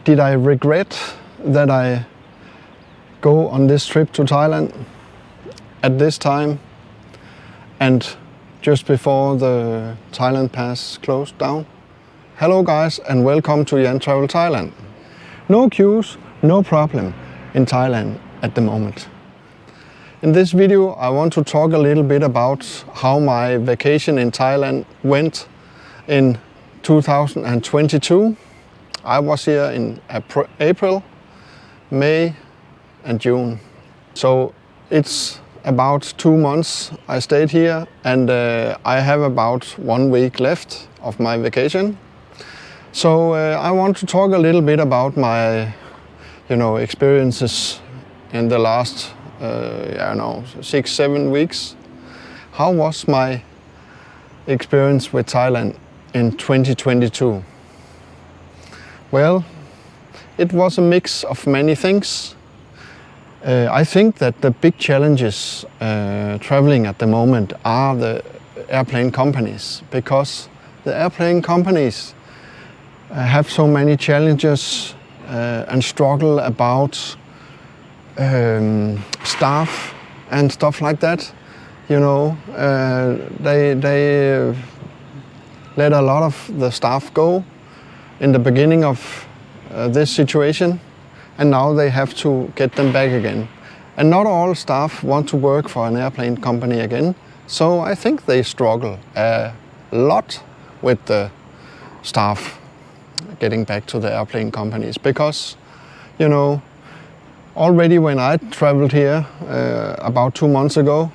Did I regret that I go on this trip to Thailand at this time and just before the Thailand Pass closed down? Hello guys and welcome to Jan Travel Thailand. No queues, no problem in Thailand at the moment. In this video I want to talk a little bit about how my vacation in Thailand went in 2022. I was here in April, May and June. So it's about 2 months I stayed here, and I have about 1 week left of my vacation. So I want to talk a little bit about my experiences in the last 6-7 weeks. How was my experience with Thailand in 2022? Well, it was a mix of many things. I think that the big challenges traveling at the moment are the airplane companies, because the airplane companies have so many challenges and struggle about staff and stuff like that. They let a lot of the staff go in the beginning of this situation, and now they have to get them back again. And not all staff want to work for an airplane company again, so I think they struggle a lot with the staff getting back to the airplane companies, because already when I traveled here about 2 months ago,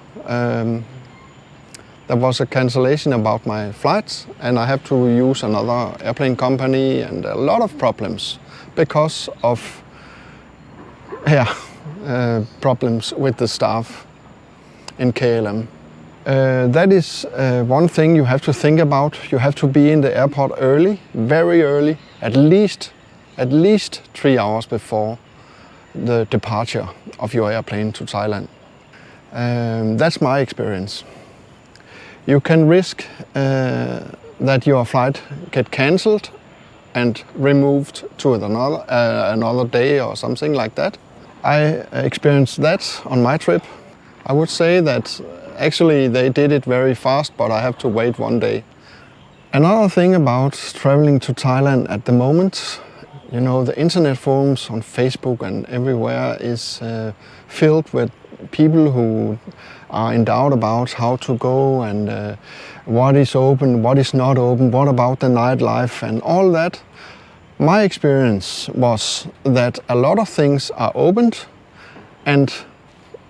there was a cancellation about my flights and I have to use another airplane company, and a lot of problems because of problems with the staff in KLM. That is one thing you have to think about. You have to be in the airport early, very early, at least 3 hours before the departure of your airplane to Thailand. That's my experience. You can risk that your flight get cancelled and removed to another day or something like that. I experienced that on my trip. I would say that actually they did it very fast, but I have to wait 1 day. Another thing about traveling to Thailand at the moment, the internet forums on Facebook and everywhere is filled with people who are in doubt about how to go and what is open, what is not open, what about the nightlife and all that. My experience was that a lot of things are opened, and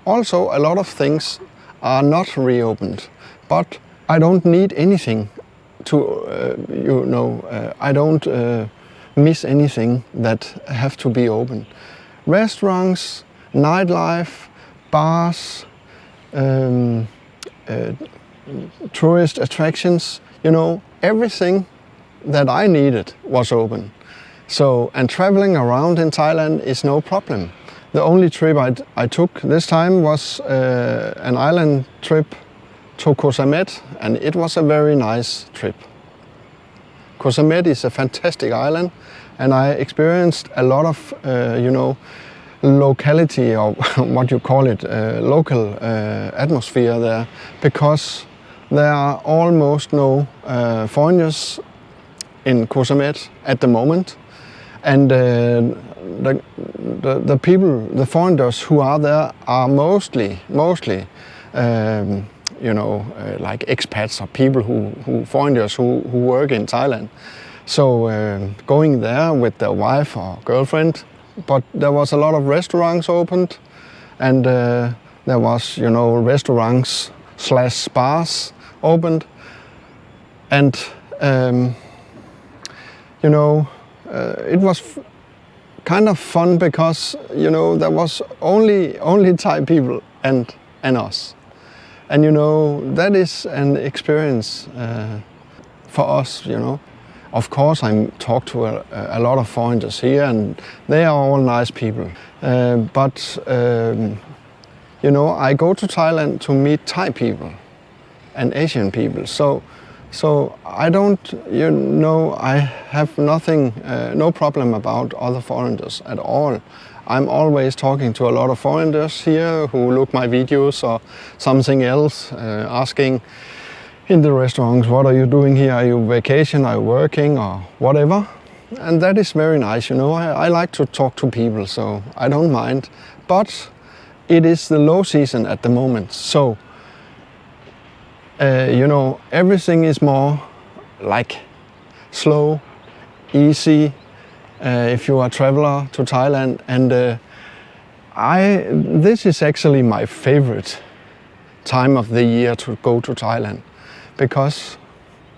also a lot of things are not reopened. But I don't need anything to, I don't miss anything that have to be open. Restaurants, nightlife, bars, tourist attractions, everything that I needed was open. So, and traveling around in Thailand is no problem. The only trip I took this time was an island trip to Koh Samet, and it was a very nice trip. Koh Samet is a fantastic island, and I experienced a lot of, locality, or what you call it, local atmosphere there, because there are almost no foreigners in Koh Samet at the moment, and the people, the foreigners who are there are mostly like expats or people foreigners who work in Thailand. So going there with their wife or girlfriend. But there was a lot of restaurants opened, and there was, restaurants / bars opened, and it was kind of fun because there was only Thai people and us, and that is an experience for us. Of course, I talked to a lot of foreigners here, and they are all nice people. But I go to Thailand to meet Thai people and Asian people. So So I don't, I have nothing, no problem about other foreigners at all. I'm always talking to a lot of foreigners here who look my videos or something else, asking in the restaurants, what are you doing here? Are you vacation? Are you working or whatever? And that is very nice, I like to talk to people, so I don't mind. But it is the low season at the moment, so everything is more like slow, easy, if you are a traveler to Thailand. And this is actually my favorite time of the year to go to Thailand, because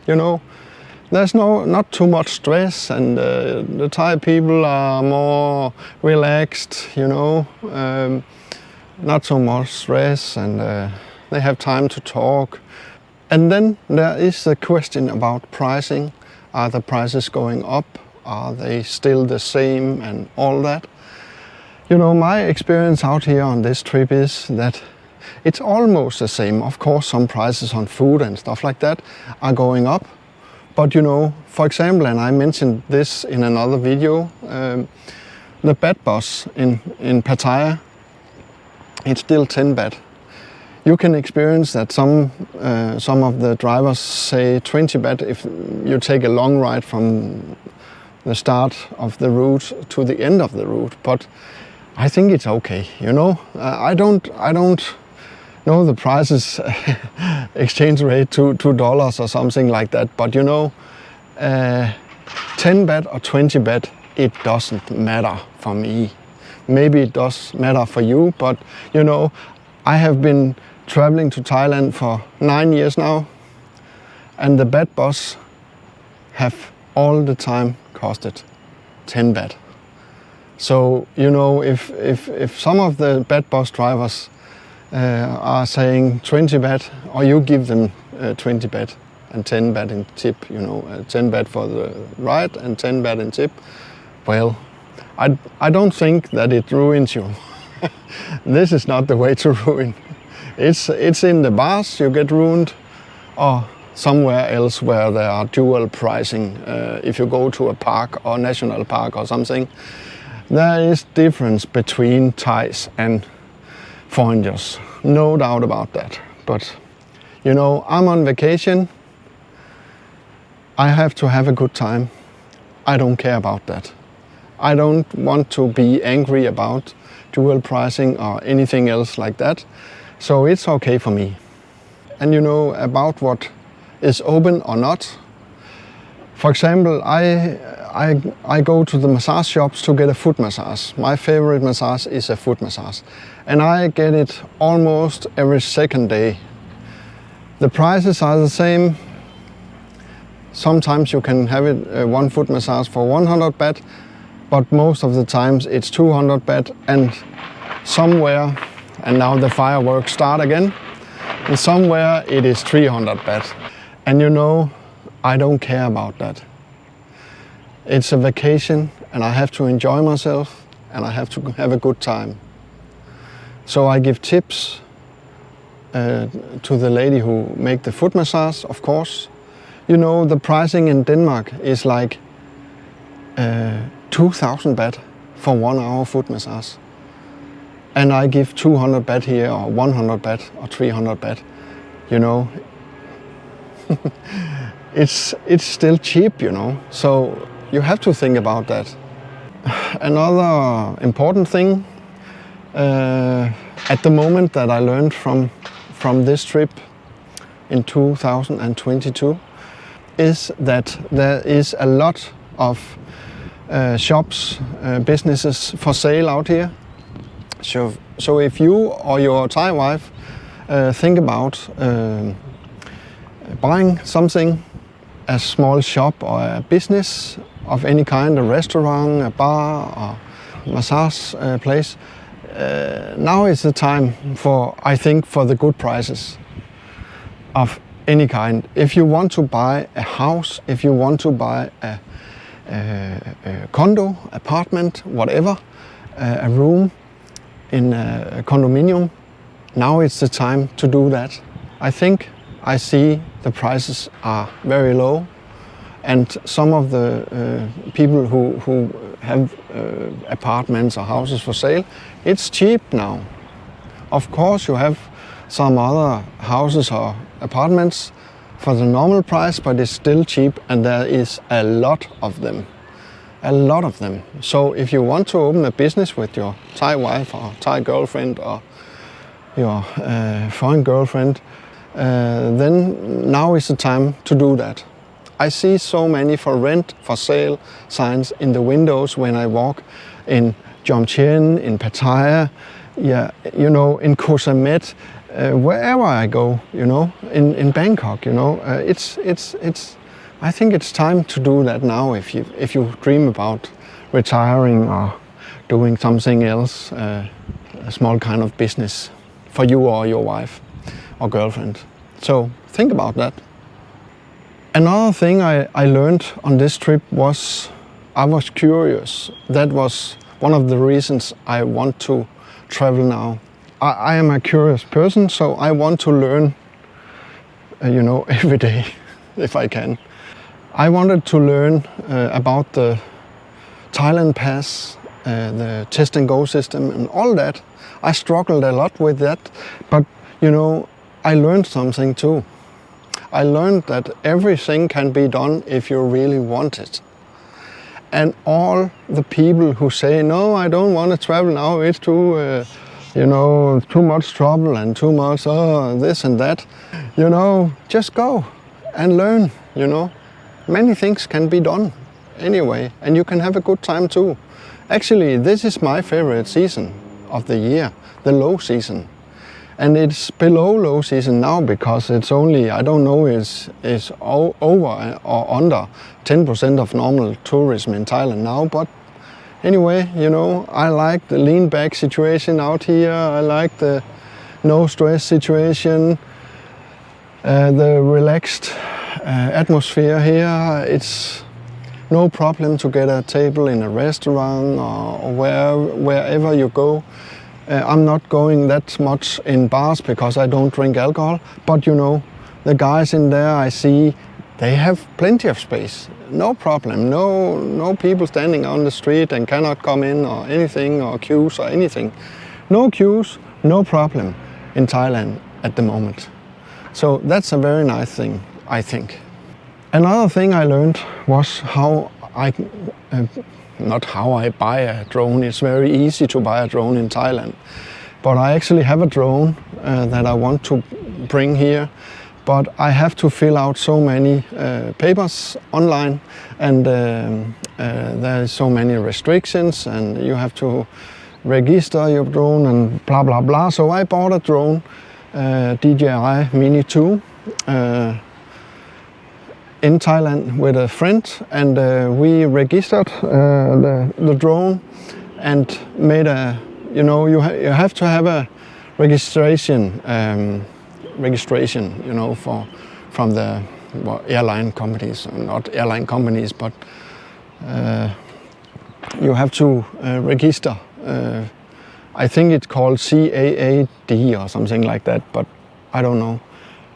there's not too much stress, and the Thai people are more relaxed, not so much stress, and they have time to talk. And then there is the question about pricing. Are the prices going up? Are they still the same and all that? My experience out here on this trip is that it's almost the same. Of course, some prices on food and stuff like that are going up. But for example, and I mentioned this in another video, the bed bus in Pattaya, it's still 10 baht. You can experience that some of the drivers say 20 baht if you take a long ride from the start of the route to the end of the route. But I think it's okay, I don't know the prices, exchange rate to $2 or something like that. But 10 baht or 20 baht, it doesn't matter for me. Maybe it does matter for you, but I have been traveling to Thailand for 9 years now, and the bed bus have all the time costed 10 baht. So if some of the bed bus drivers are saying 20 baht, or you give them 20 baht and 10 baht in tip, 10 baht for the ride and 10 baht in tip, well, I don't think that it ruins you. This is not the way to ruin. It's in the bars you get ruined, or somewhere else where there are dual pricing. If you go to a park or national park or something, there is difference between Thais and foreigners, no doubt about that. But I'm on vacation. I have to have a good time. I don't care about that. I don't want to be angry about dual pricing or anything else like that. So it's okay for me. And about what is open or not. For example, I go to the massage shops to get a foot massage. My favorite massage is a foot massage. And I get it almost every second day. The prices are the same. Sometimes you can have it one foot massage for 100 baht, but most of the times it's 200 baht, and somewhere, and now the fireworks start again, and somewhere it is 300 baht. And I don't care about that. It's a vacation, and I have to enjoy myself, and I have to have a good time. So I give tips to the lady who make the foot massage, of course. The pricing in Denmark is like 2,000 baht for 1 hour foot massage. And I give 200 baht here, or 100 baht, or 300 baht. It's still cheap, So you have to think about that. Another important thing at the moment that I learned from this trip in 2022 is that there is a lot of shops, businesses for sale out here. So if you or your Thai wife think about buying something, a small shop or a business of any kind, a restaurant, a bar, or massage place, now is the time I think, for the good prices of any kind. If you want to buy a house, if you want to buy a condo, apartment, whatever, a room in a condominium, now it's the time to do that. I think I see the prices are very low, and some of the people who have apartments or houses for sale, it's cheap now. Of course you have some other houses or apartments for the normal price, but it's still cheap, and there is a lot of them. A lot of them. So if you want to open a business with your Thai wife or Thai girlfriend or your foreign girlfriend, then now is the time to do that. I see so many for rent, for sale signs in the windows when I walk in Jomtien, in Pattaya, you know, in Koh Samet, wherever I go, you know, in Bangkok, you know, I think it's time to do that now. If you dream about retiring or doing something else, a small kind of business for you or your wife or girlfriend. So think about that. Another thing I learned on this trip was I was curious. That was one of the reasons I want to travel now. I am a curious person, so I want to learn, you know, every day if I can. I wanted to learn about the Thailand Pass, the test and go system and all that. I struggled a lot with that, but you know, I learned something too. I learned that everything can be done if you really want it. And all the people who say, no, I don't want to travel now, it's too, you know, too much trouble and too much this and that, you know, just go and learn, you know. Many things can be done anyway, and you can have a good time too. Actually, this is my favorite season of the year, the low season. And it's below low season now because it's only, I don't know, is over or under 10% of normal tourism in Thailand now. But anyway, you know, I like the lean back situation out here. I like the no stress situation, the relaxed atmosphere here. It's no problem to get a table in a restaurant or wherever you go. I'm not going that much in bars because I don't drink alcohol, but you know, the guys in there I see, they have plenty of space. No problem, no people standing on the street and cannot come in or anything, or queues or anything. No queues, no problem in Thailand at the moment. So that's a very nice thing, I think. Another thing I learned was how not how I buy a drone. It's very easy to buy a drone in Thailand. But I actually have a drone that I want to bring here. But I have to fill out so many papers online, and there are so many restrictions, and you have to register your drone and blah blah blah. So I bought a drone, DJI Mini 2, in Thailand with a friend, and we registered the drone and made a, you know, you have to have a registration, you know, from the airline companies, not airline companies, but you have to register. I think it's called CAAD or something like that, but I don't know.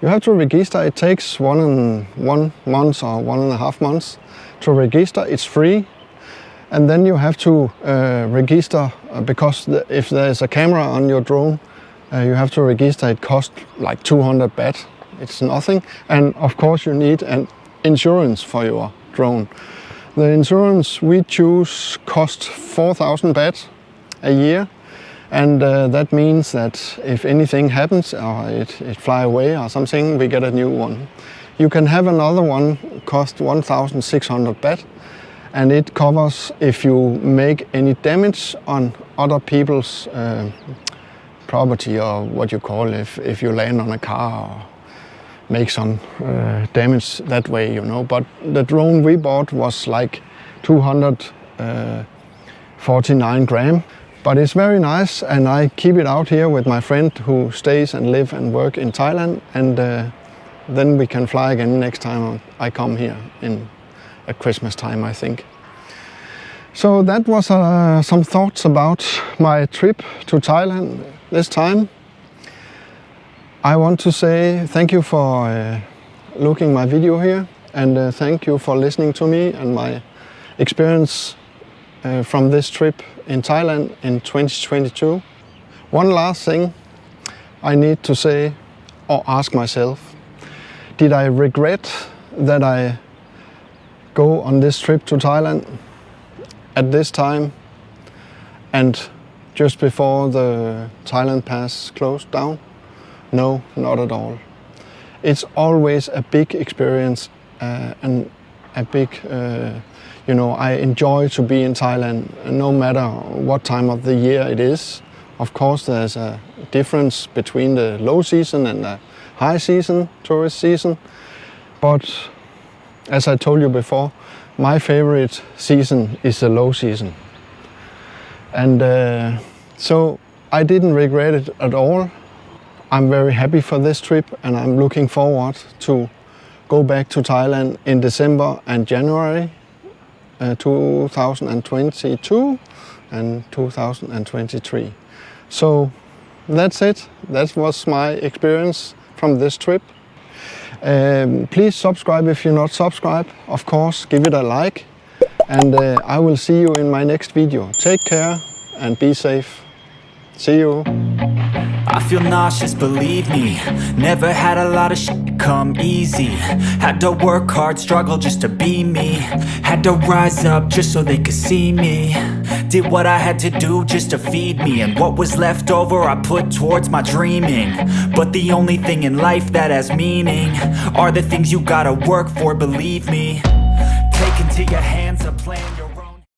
You have to register. It takes 1 month or 1.5 months to register. It's free. And then you have to register because if there's a camera on your drone, you have to register. It costs like 200 baht. It's nothing. And of course you need an insurance for your drone. The insurance we choose costs 4,000 baht a year. And that means that if anything happens or it fly away or something, we get a new one. You can have another one, cost 1,600 baht, and it covers if you make any damage on other people's property, or what you call if you land on a car or make some damage that way, you know. But the drone we bought was like 249 grams. But it's very nice, and I keep it out here with my friend who stays and live and work in Thailand, and then we can fly again next time I come here at Christmas time, I think. So that was some thoughts about my trip to Thailand this time. I want to say thank you for looking my video here, and thank you for listening to me and my experience from this trip in Thailand in 2022. One last thing I need to say or ask myself: did I regret that I go on this trip to Thailand at this time and just before the Thailand Pass closed down? No, not at all. It's always a big experience and a big, I enjoy to be in Thailand no matter what time of the year it is. Of course, there's a difference between the low season and the high season, tourist season. But as I told you before, my favorite season is the low season. And so I didn't regret it at all. I'm very happy for this trip, and I'm looking forward to go back to Thailand in December and January 2022 and 2023. So that's it. That was my experience from this trip. Please subscribe if you're not subscribed. Of course, give it a like, and I will see you in my next video. Take care and be safe. See you. I feel nauseous, believe me. Never had a lot of shit come easy. Had to work hard, struggle just to be me. Had to rise up just so they could see me. Did what I had to do just to feed me, and what was left over I put towards my dreaming. But the only thing in life that has meaning are the things you gotta work for, believe me. Take into your hands a plan.